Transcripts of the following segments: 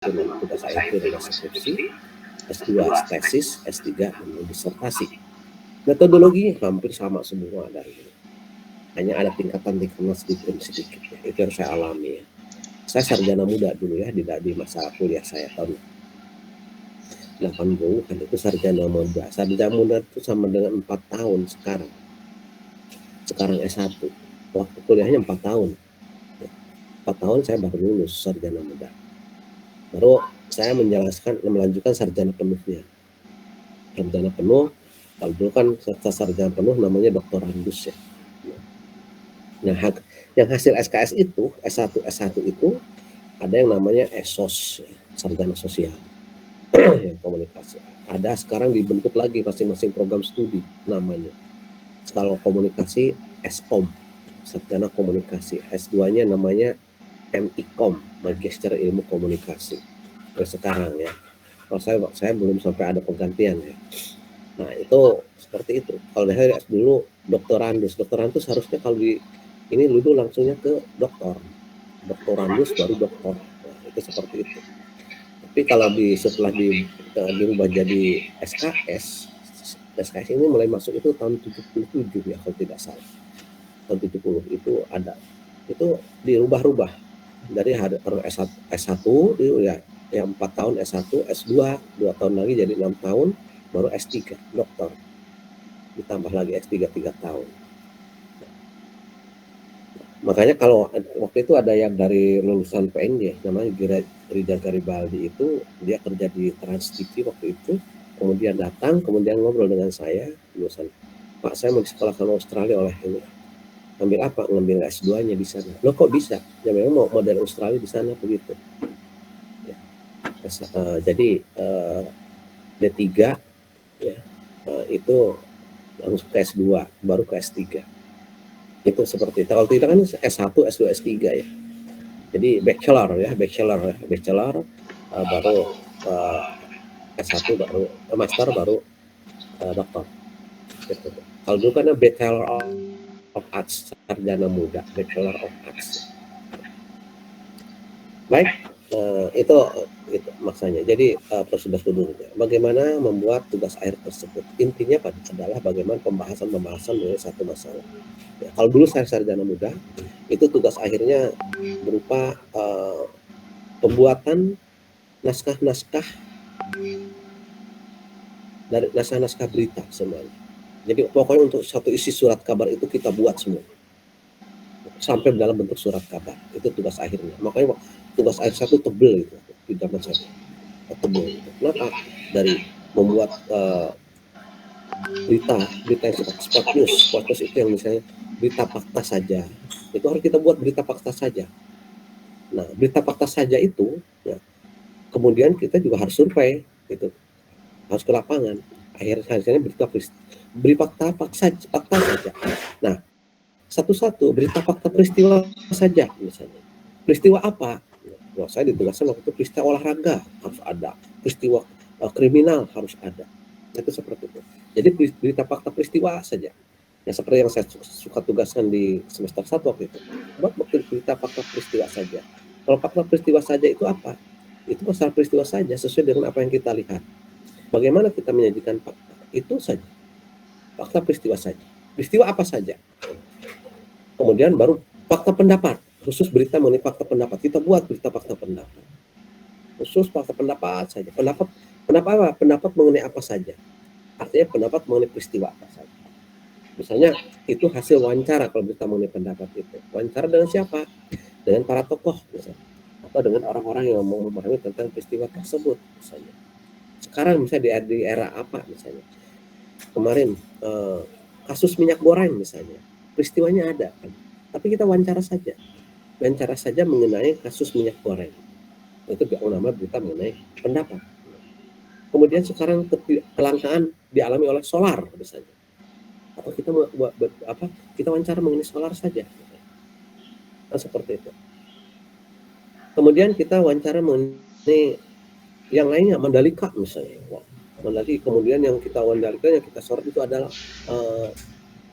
tugas akhir itu adalah skripsi, S2 tesis, S3 disertasi. Metodologinya hampir sama semua dari ini. Hanya ada tingkatan-tingkatan sedikit ya. Itu yang saya alami ya. Saya sarjana muda dulu ya di masa kuliah saya tahun 80 kan itu sarjana muda. Sarjana muda itu sama dengan 4 tahun sekarang. Sekarang S1. Waktu kuliahnya 4 tahun. 4 tahun saya baru lulus sarjana muda. Baru saya melanjutkan sarjana penuhnya. Sarjana penuh, kalau dulu kan sarjana penuh namanya doktorandus ya. Nah, yang hasil SKS itu, S1 itu ada yang namanya ESOS, sarjana sosial, yang komunikasi. Ada sekarang dibentuk lagi masing-masing program studi namanya. Kalau komunikasi SKOM, sarjana komunikasi. S2-nya namanya MIKOM, Magister Ilmu Komunikasi. Sekarang ya. Kalau saya belum sampai ada penggantian ya. Nah itu seperti itu. Kalau saya dulu doktorandus harusnya kalau ini dulu langsungnya ke doktorandus baru doktor. Nah, itu seperti itu. Tapi kalau setelah dirubah jadi SKS ini mulai masuk itu tahun 77 ya kalau tidak salah. Tahun 70 itu ada. Itu dirubah-rubah dari S1 itu ya 4 tahun S1, S2 2 tahun lagi jadi 6 tahun, baru S3 doktor. Ditambah lagi S3 3 tahun. Makanya kalau waktu itu ada yang dari lulusan PNJ namanya Ridha Garibaldi itu, dia kerja di Trans TV waktu itu, kemudian datang, kemudian ngobrol dengan saya, lulusan, Pak saya mau disekolahkan Australia oleh ini. Ambil apa? Ngambil S2-nya di sana. Loh kok bisa? Ya memang mau model Australia di sana begitu. Ya. Jadi D3 ya, itu langsung ke S2, baru ke S3. Itu seperti itu. Kalau tidak kan S1, S2, S3 ya. Jadi bachelor baru S1 baru master baru doktor. Gitu. Kalau dulu kan Bachelor of Arts, sarjana muda, Bachelor of Arts. Baik, itu maksudnya. Jadi prosedur-prosedurnya. Bagaimana membuat tugas akhir tersebut? Intinya adalah bagaimana pembahasan mengenai satu masalah. Ya, kalau dulu saya sarjana muda, itu tugas akhirnya berupa pembuatan naskah-naskah dari naskah-naskah berita semuanya. Jadi pokoknya untuk satu isi surat kabar itu kita buat semua. Sampai dalam bentuk surat kabar. Itu tugas akhirnya. Makanya tugas akhir satu tebel gitu di zaman saya. Tebel gitu. Kenapa? Dari membuat berita yang sport news itu yang misalnya berita fakta saja. Itu harus kita buat berita fakta saja. Nah, berita fakta saja itu ya, kemudian kita juga harus survei gitu. Harus ke lapangan. Akhirnya berita fakta saja. Nah, satu-satu berita fakta peristiwa saja misalnya. Peristiwa apa? Nah, saya ditugaskan waktu itu peristiwa olahraga harus ada, peristiwa kriminal harus ada. Itu seperti itu. Jadi berita fakta peristiwa saja. Ya seperti yang saya suka tugaskan di semester 1 waktu itu. Buat berita fakta peristiwa saja. Kalau fakta peristiwa saja itu apa? Itu masalah peristiwa saja sesuai dengan apa yang kita lihat. Bagaimana kita menyajikan fakta? Itu saja. Fakta peristiwa saja. Peristiwa apa saja. Kemudian baru fakta pendapat. Khusus berita mengenai fakta pendapat. Kita buat berita fakta pendapat. Khusus fakta pendapat saja. Pendapat apa? Pendapat mengenai apa saja. Artinya pendapat mengenai peristiwa apa saja. Misalnya itu hasil wawancara kalau berita mengenai pendapat itu. Wawancara dengan siapa? Dengan para tokoh misalnya. Atau dengan orang-orang yang mau memahami tentang peristiwa tersebut misalnya. Sekarang misalnya di era apa misalnya. Kemarin kasus minyak goreng misalnya. Peristiwanya ada kan. Tapi kita wawancara saja mengenai kasus minyak goreng. Itu namanya berita mengenai pendapat. Kemudian sekarang kelangkaan dialami oleh solar misalnya. Atau kita kita wawancara mengenai solar saja. Nah, seperti itu. Kemudian kita wawancara mengenai yang lainnya, Mandalika misalnya. Mandalika, kemudian yang kita Mandalika yang kita sorot itu adalah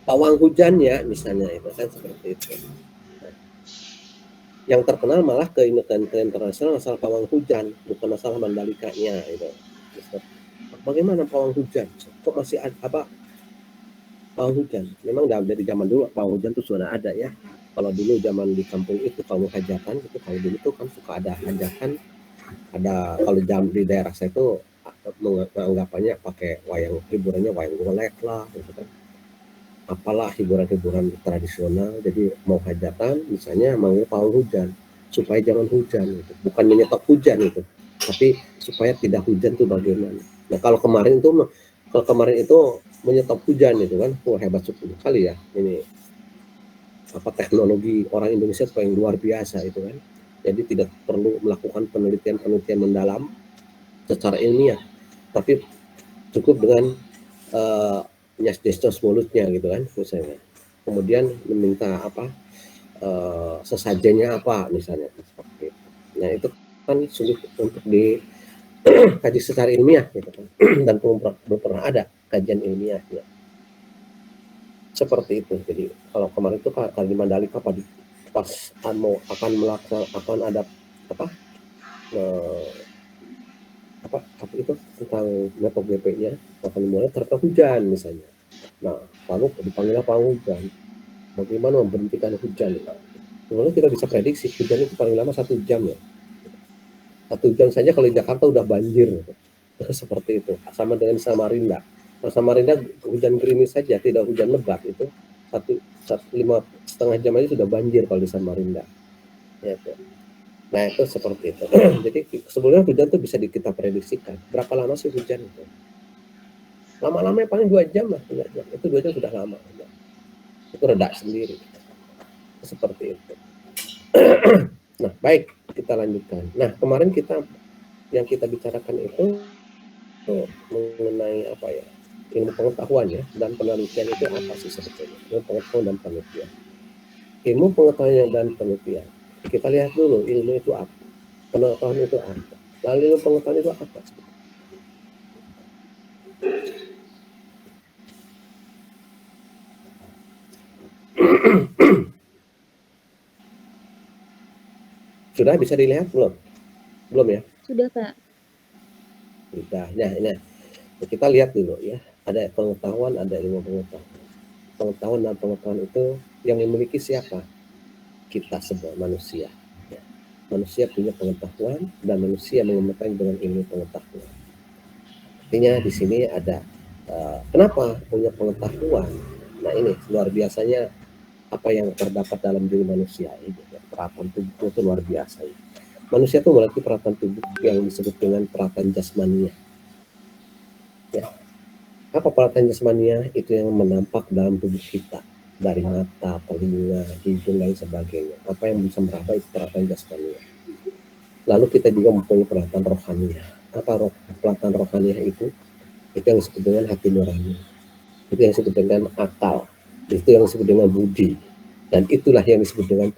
pawang hujannya misalnya itu kan seperti itu. Yang terkenal malah ke internasional masalah pawang hujan, bukan masalah Mandalikanya itu. Bagaimana pawang hujan? Kok masih ada apa? Pawang hujan. Memang dari zaman dulu pawang hujan itu sudah ada ya. Kalau dulu zaman di kampung itu kalau hajatan itu kalau dulu itu kan suka ada hajatan, ada kalau jam di daerah saya itu menganggapannya pakai wayang, hiburannya wayang golek lah gitu kan. Apalah hiburan-hiburan tradisional, jadi mau hajatan misalnya mau pawang hujan supaya jangan hujan gitu. Bukan menyetop hujan itu, tapi supaya tidak hujan tuh bagaimana. Nah kalau kemarin itu menyetop hujan itu kan, hebat sekali ya ini apa teknologi orang Indonesia yang luar biasa itu kan. Jadi tidak perlu melakukan penelitian mendalam secara ilmiah, tapi cukup dengan nyas-nyas mulutnya gitu kan misalnya. Kemudian meminta apa sesajennya apa misalnya seperti itu. Nah itu kan sulit untuk dikaji secara ilmiah gitu kan. Dan belum pernah ada kajian ilmiahnya seperti itu. Jadi kalau kemarin itu kali di Mandalika pas mau akan akan ada apa apa itu tentang metode GP-nya akan dimulai ternyata hujan misalnya. Nah lalu dipanggil pawang hujan, bagaimana memberhentikan hujan. Sebenarnya kita bisa prediksi hujan itu paling lama 1 jam ya. 1 jam saja kalau di Jakarta udah banjir. Seperti itu. Sama dengan Samarinda. Nah, Samarinda hujan gerimis saja, tidak hujan lebat itu 5,5 jam aja sudah banjir kalau di Samarinda. Ya, nah itu seperti itu. Jadi sebenarnya hujan itu bisa kita prediksikan. Berapa lama sih hujan itu? Lama-lama paling 2 jam lah, 3 jam. Itu 2 jam sudah lama. Itu reda sendiri. Seperti itu. Nah, baik, kita lanjutkan. Nah, kemarin yang kita bicarakan itu mengenai apa ya? Ilmu pengetahuan ya, dan penelitian itu apa sih sebetulnya? Ilmu pengetahuan dan penelitian. Ilmu pengetahuan dan penelitian. Kita lihat dulu ilmu itu apa, pengetahuan itu apa. Lalu ilmu pengetahuan itu apa? Sudah bisa dilihat belum? Belum ya? Sudah, Pak. Sudah. Nah, kita lihat dulu ya. Ada pengetahuan, ada ilmu pengetahuan. Pengetahuan dan pengetahuan itu yang memiliki siapa? Kita semua manusia. Ya. Manusia punya pengetahuan dan manusia mengembangkan dengan ilmu pengetahuan. Artinya di sini ada kenapa punya pengetahuan? Nah ini luar biasanya apa yang terdapat dalam diri manusia ini. Ya. Peralatan tubuh itu luar biasa. Ya. Manusia itu memiliki peralatan tubuh yang disebut dengan peralatan jasmania. Ya. Apa peralatan jasmania? Itu yang menampak dalam tubuh kita. Dari mata, telinga, hidung, dan sebagainya. Apa yang bisa meraba itu peralatan jasmania. Lalu kita juga mempunyai peralatan rohania. Apa peralatan rohania itu? Itu yang disebut dengan hati nurani. Itu yang disebut dengan akal. Itu yang disebut dengan budi. Dan itulah yang disebut dengan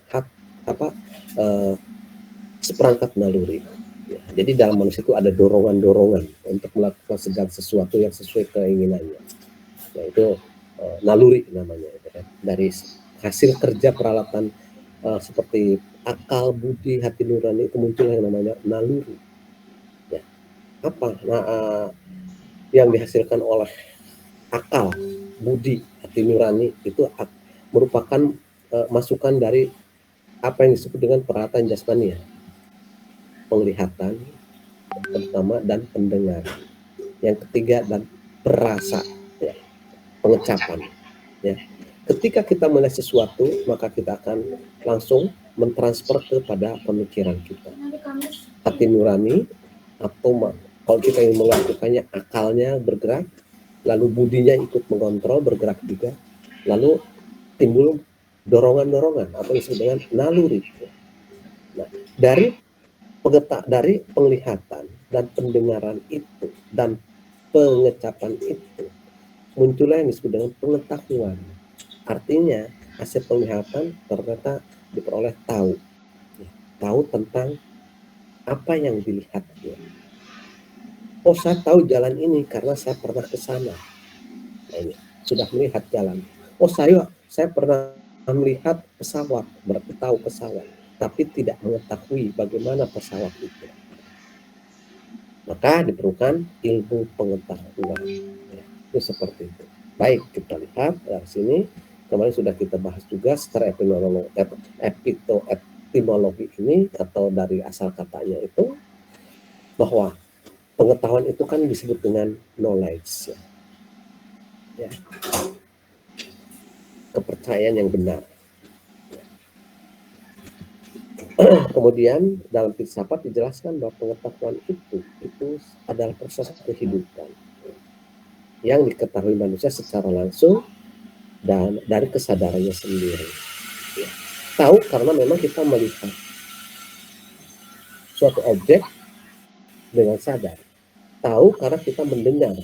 seperangkat naluri. Ya, jadi dalam manusia itu ada dorongan-dorongan untuk melakukan segala sesuatu yang sesuai keinginannya. Nah itu naluri namanya itu kan. Dari hasil kerja peralatan seperti akal, budi, hati nurani itu muncul yang namanya naluri. Ya. Apa yang dihasilkan oleh akal, budi, hati nurani itu merupakan masukan dari apa yang disebut dengan peralatan jasmania. Penglihatan pertama dan pendengar. Yang ketiga dan perasa, ya, pengecapan. Ya. Ketika kita melihat sesuatu, maka kita akan langsung mentransfer kepada pemikiran kita. Hati nurani atau kalau kita ingin melakukannya, akalnya bergerak, lalu budinya ikut mengontrol, bergerak juga, lalu timbul dorongan-dorongan apa yang disebut dengan naluri. Nah, dari penglihatan dan pendengaran itu dan pengecapan itu muncullah yang disebut dengan pengetahuan. Artinya hasil penglihatan ternyata diperoleh tahu tentang apa yang dilihatnya. Oh, saya tahu jalan ini karena saya pernah ke sana. Nah, ini sudah melihat jalan. Oh, saya pernah melihat pesawat, berarti tahu pesawat. tapi tidak mengetahui bagaimana pesawat itu. Maka diperlukan ilmu pengetahuan. Ya, itu seperti itu. Baik, kita lihat dari sini. Kemarin sudah kita bahas juga secara etimologi ini atau dari asal katanya itu, bahwa pengetahuan itu kan disebut dengan knowledge. Ya. Kepercayaan yang benar. Kemudian dalam filsafat dijelaskan bahwa pengetahuan itu adalah proses kehidupan yang diketahui manusia secara langsung dan dari kesadarannya sendiri. Ya. Tahu karena memang kita melihat suatu objek dengan sadar. Tahu karena kita mendengar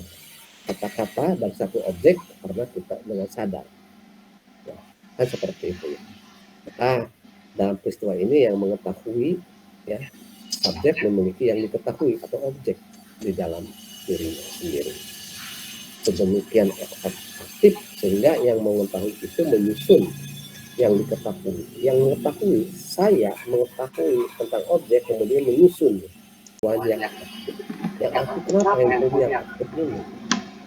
kata-kata dari satu objek karena kita dengan sadar. Ya, kan seperti itu. Maka dalam peristiwa ini yang mengetahui, ya, subjek memiliki yang diketahui atau objek di dalam dirinya sendiri. Sedemikian aktif sehingga yang mengetahui itu menyusun yang diketahui. Yang mengetahui, saya mengetahui tentang objek kemudian menyusun yang aktif. Yang aktif kenapa yang aktif ini?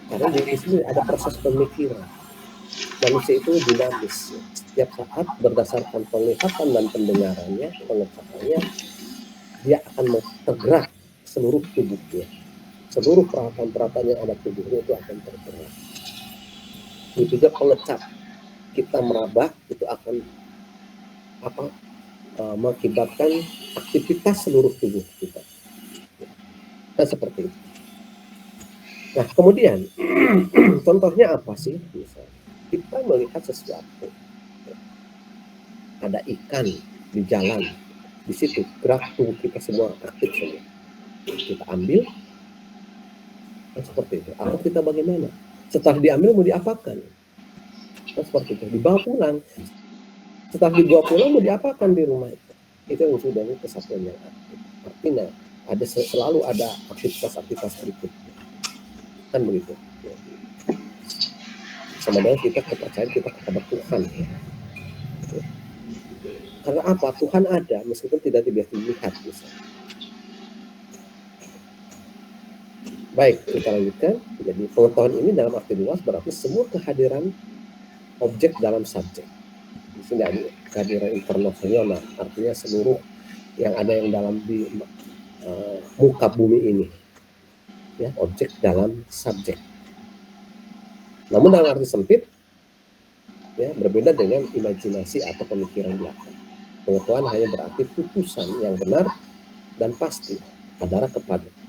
Karena di sini ada proses pemikiran. Manusia itu dinamis. Setiap saat berdasarkan penglihatan dan pendengarannya, pengetahuannya, dia akan tergerak seluruh tubuhnya. Seluruh peralatan-peralatan yang ada tubuhnya itu akan tergerak. Itu juga pengecap. Kita meraba itu akan mengakibatkan aktivitas seluruh tubuh kita. Nah, seperti itu. Nah, kemudian contohnya apa sih? Misalnya, kita melihat sesuatu. Ada ikan di jalan, di situ gerak tubuh kita semua aktif semua. Kita ambil, nah, seperti itu. Atau kita bagaimana? Setelah diambil mau diapakan? Nah, seperti itu. Dibawa pulang. Setelah dibawa pulang mau diapakan di rumah itu? Itu yang sudah ini kesatuan yang aktif. Artinya selalu ada aktivitas-aktivitas berikutnya. Kan begitu. Sama dengan kita kepercayaan kita kepada Tuhan. Karena apa? Tuhan ada meskipun tidak biasa dilihat. Misalnya. Baik, kita lanjutkan. Jadi pengetahuan ini dalam arti luas berarti semua kehadiran objek dalam subjek. Di sini ada kehadiran internasional, artinya seluruh yang ada yang dalam di muka bumi ini, ya, objek dalam subjek. Namun dalam arti sempit, ya, berbeda dengan imajinasi atau pemikiran belaka. Pengetahuan hanya berarti putusan yang benar dan pasti antara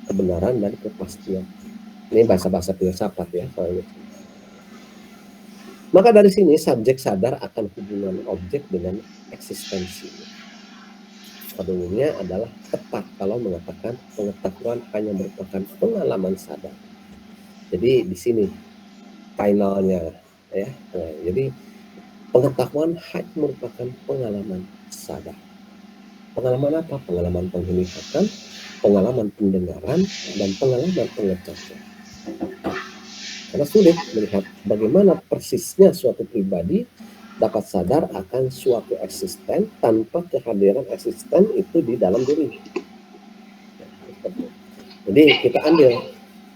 kebenaran dan kepastian. Ini bahasa-bahasa filsafat, ya. Maka dari sini subjek sadar akan hubungan objek dengan eksistensi. Pada umumnya adalah tepat kalau mengatakan pengetahuan hanya merupakan pengalaman sadar. Jadi di sini finalnya, ya. Nah, jadi pengetahuan hanya merupakan pengalaman sadar. Pengalaman apa? Pengalaman penglihatan, pengalaman pendengaran, dan pengalaman pengetahuan. Karena sulit melihat bagaimana persisnya suatu pribadi dapat sadar akan suatu eksisten tanpa kehadiran eksisten itu di dalam diri. Jadi kita ambil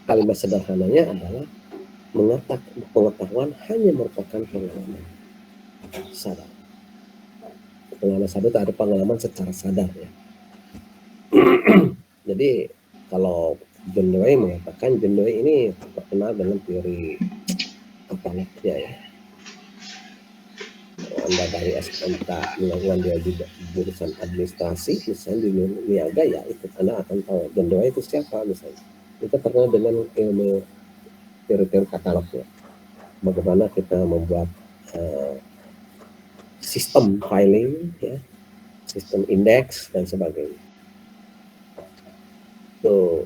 kalimat sederhananya adalah pengetahuan hanya merupakan pengalaman sadar. Pengalaman sadar itu ada pengalaman secara sadar, ya. Jadi kalau John Dewey mengatakan, John Dewey ini terkenal dengan teori apalagnya, ya. Anda dari SMK melakukan dia di jurusan administrasi misalnya di niaga, ya itu Anda akan tahu John Dewey itu siapa misalnya. Kita terkenal dengan ilmu teori-teori katalognya. Bagaimana kita membuat sistem filing, ya, sistem indeks dan sebagainya. So,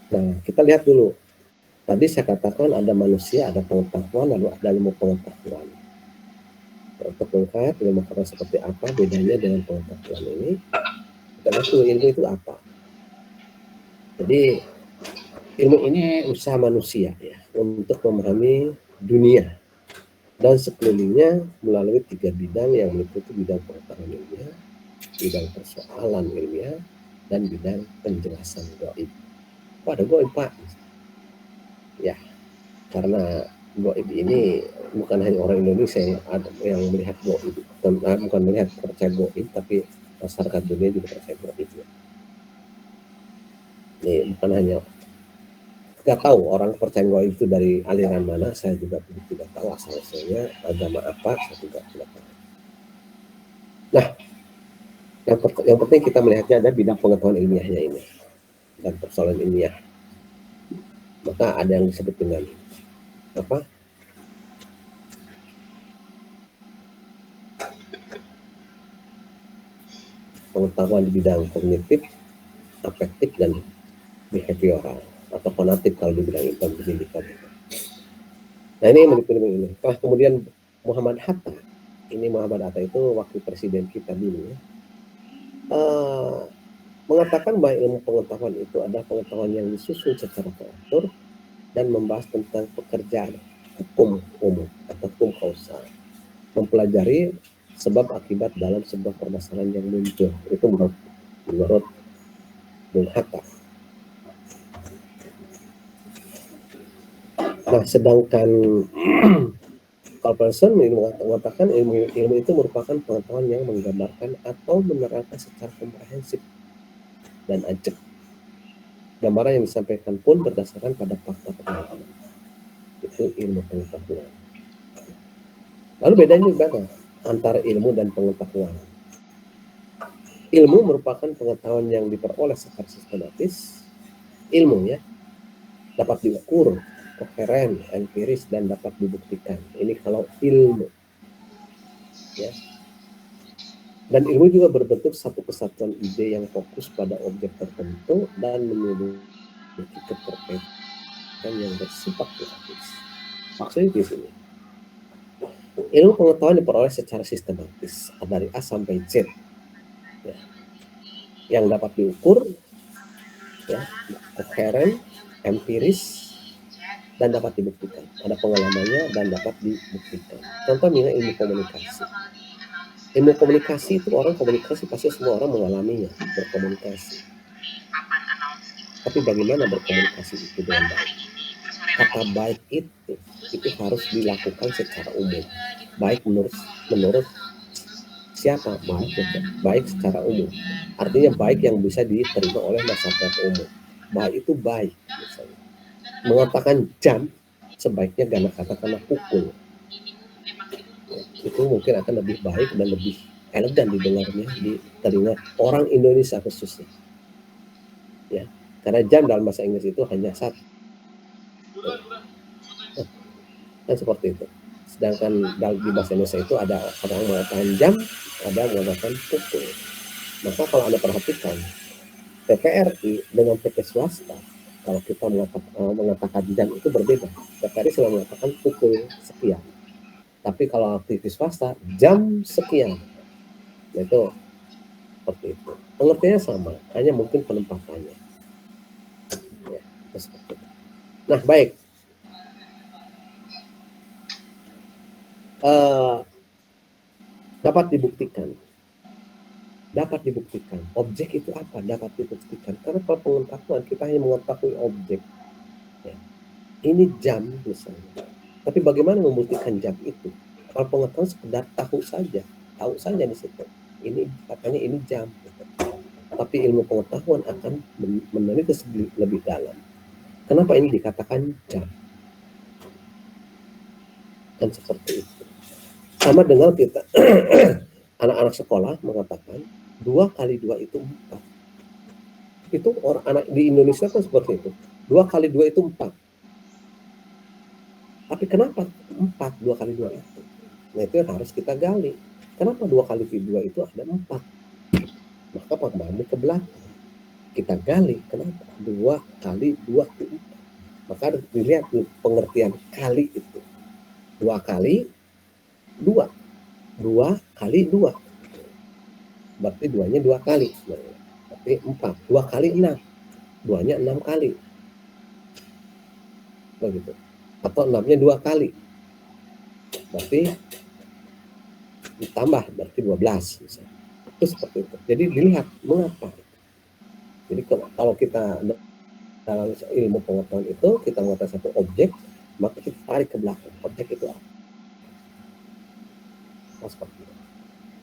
nah, kita lihat dulu. Tadi saya katakan ada manusia, ada pengetahuan, lalu ada ilmu pengetahuan. Untuk melihat ilmu pengetahuan seperti apa, bedanya dengan pengetahuan ini. Kita lihat dulu ilmu itu apa. Jadi ilmu ini usaha manusia, ya, untuk memahami dunia. dan sekelilingnya melalui 3 bidang yang meliputi bidang pengetahuan ilmiah, bidang persoalan ilmiah, dan bidang penjelasan gaib. Ada gaib, Pak. Ya, karena gaib ini bukan hanya orang Indonesia yang melihat gaib, bukan melihat percaya gaib, tapi masyarakat dunia juga percaya gaib. Ini bukan hanya nggak tahu orang percaya gaib itu dari aliran mana, saya juga tidak tahu asal-usulnya agama apa, saya juga tidak tahu. Nah, yang penting kita melihatnya ada bidang pengetahuan ilmiahnya ini dan persoalan ilmiah. Maka ada yang disebut dengan apa? Pengetahuan di bidang kognitif, afektif, dan behavioral atau konatif kalau di bidang pendidikan. Nah, ini mendukung ini. Kemudian Muhammad Hatta. Ini Muhammad Hatta itu wakil presiden kita dulu ya. Mengatakan bahwa ilmu pengetahuan itu adalah pengetahuan yang disusun secara teratur dan membahas tentang pekerjaan hukum umum atau hukum kausal, mempelajari sebab akibat dalam sebuah permasalahan yang muncul. Itu menurut Bung Hatta. Nah, sedangkan Carl Person mengatakan ilmu itu merupakan pengetahuan yang menggambarkan atau menerangkan secara komprehensif dan ajak. Gambaran yang disampaikan pun berdasarkan pada fakta pengalaman. Itu ilmu pengetahuan. Lalu bedanya gimana antara ilmu dan pengetahuan? Ilmu merupakan pengetahuan yang diperoleh secara sistematis. Ilmu ya dapat diukur, koheren, empiris, dan dapat dibuktikan. Ini kalau ilmu. Ya. Dan ilmu juga berbentuk satu kesatuan ide yang fokus pada objek tertentu dan memiliki keterkaitan yang bersifat logis. Maksudnya di sini, ilmu pengetahuan diperoleh secara sistematis dari A sampai Z, ya, yang dapat diukur, ya, koheren, empiris, dan dapat dibuktikan. Ada pengalamannya dan dapat dibuktikan. Contoh misalnya ilmu komunikasi. Ilmu komunikasi itu orang komunikasi pasti semua orang mengalaminya, berkomunikasi. Tapi bagaimana berkomunikasi itu dengan baik? Kata baik itu harus dilakukan secara umum. Baik menurut siapa? Baik secara umum. Artinya baik yang bisa diterima oleh masyarakat umum. Baik itu baik. Misalnya. Mengatakan jam sebaiknya jangan katakanlah pukul. Itu mungkin akan lebih baik dan lebih elegan didengarnya di telinga orang Indonesia khususnya. Ya, karena jam dalam bahasa Inggris itu hanya satu. Kan seperti itu. Sedangkan di bahasa Indonesia itu ada yang mengatakan jam, ada yang mengatakan pukul. Maka kalau Anda perhatikan TVRI dengan TV swasta, kalau kita mengatakan jam itu berbeda. TVRI selalu mengatakan pukul sekian. Tapi kalau TV swasta jam sekian, itu seperti itu. Pengertiannya sama, hanya mungkin penempatannya. Ya, seperti itu. Nah, baik. Dapat dibuktikan. Objek itu apa? Dapat dibuktikan. Karena kalau pengetahuan kita hanya mengetahui objek. Ya. Ini jam misalnya. Tapi bagaimana membuktikan jam itu? Kalau pengetahuan sekedar tahu saja di situ. Ini katanya ini jam. Tapi ilmu pengetahuan akan meneliti lebih dalam. Kenapa ini dikatakan jam? Kan seperti itu. Sama dengan kita anak-anak sekolah mengatakan 2 kali 2 itu 4. Itu orang anak di Indonesia kan seperti itu. 2 kali 2 itu 4. Tapi kenapa 4 2 kali 2 itu? Nah, itu yang harus kita gali. Kenapa 2 kali 2 itu ada 4? Maka kembali ke belakang. Kita gali kenapa 2 kali 2 itu 4. Maka dilihat pengertian kali itu. 2 kali 2. 2 kali 2. Berarti 2-nya 2 kali. Berarti 4. 2 kali 6. 2-nya 6 kali. Begitu. Atau 6-nya 2 kali. berarti ditambah berarti 12 misalnya. Itu seperti itu. Jadi dilihat mengapa. Jadi kalau kita dalam ilmu pengetahuan itu kita mengetahui satu objek, maka kita tarik ke belakang objek itu apa. Nah, seperti itu.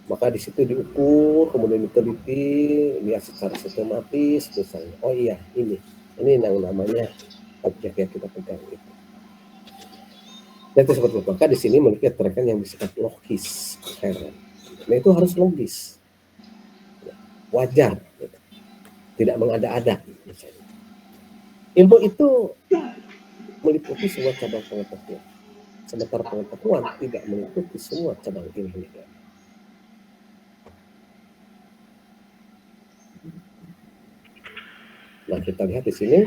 Maka di situ diukur, kemudian diteliti, lihat secara sistematis misalnya. Oh iya, ini yang namanya objek yang kita pegang itu. Dan itu seperti itu. Maka di sini memiliki keterangan yang bersifat logis. Nah itu harus logis, wajar, gitu. Tidak mengada-ada. Misalnya. Ilmu itu meliputi semua cabang pengetahuan. Sementara pengetahuan tidak meliputi semua cabang ilmu. Nah, kita lihat di sini,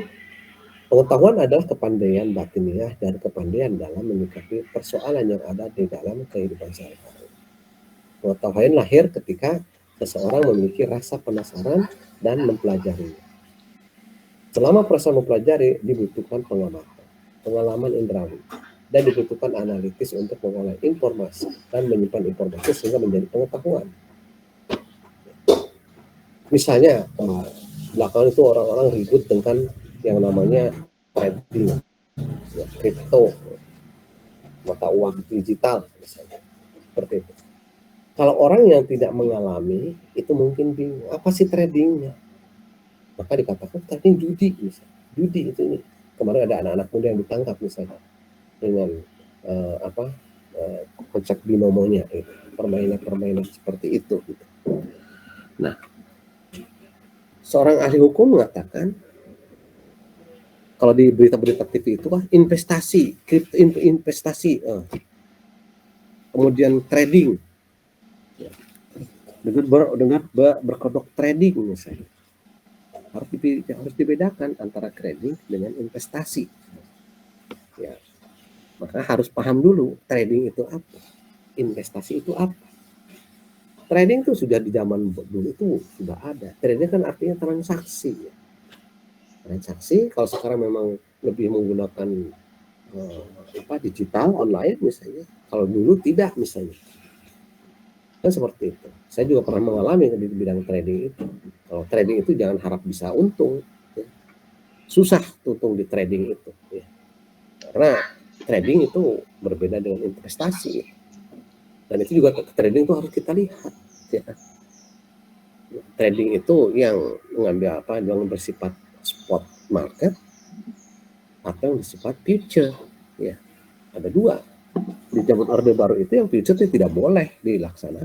pengetahuan adalah kepandaian batiniah dan kepandaian dalam menyikapi persoalan yang ada di dalam kehidupan sehari-hari. Pengetahuan lahir ketika seseorang memiliki rasa penasaran dan mempelajarinya. Selama proses mempelajari dibutuhkan pengamatan, pengalaman indrawi, dan dibutuhkan analitis untuk mengolah informasi dan menyimpan informasi sehingga menjadi pengetahuan. Misalnya, belakangan itu orang-orang ribut dengan yang namanya trading, ya, kripto, mata uang digital, misalnya. Seperti itu. Kalau orang yang tidak mengalami, itu mungkin bingung, apa sih tradingnya? Maka dikatakan trading judi, misalnya. Judi itu ini. Kemarin ada anak-anak muda yang ditangkap misalnya dengan konsep binomonya, permainan seperti itu. Gitu. Nah, seorang ahli hukum mengatakan kalau di berita-berita TV itu investasi, kripto investasi, kemudian trading, dengan berkedok trading misalnya. Harus dibedakan antara trading dengan investasi. Ya, maka harus paham dulu trading itu apa, investasi itu apa. Trading itu sudah di zaman dulu itu sudah ada. Trading kan artinya transaksi. Ya. Transaksi kalau sekarang memang lebih menggunakan digital online misalnya. Kalau dulu tidak misalnya. Kan seperti itu. Saya juga pernah mengalami di bidang trading itu. Kalau trading itu jangan harap bisa untung. Ya. Susah untung di trading itu. Ya. Karena trading itu berbeda dengan investasi. Dan itu juga trading itu harus kita lihat. Ya. Trading itu yang mengambil yang bersifat spot market atau yang bersifat future. Ya. Ada dua. Di zaman Orde Baru itu yang future itu tidak boleh dilaksanakan.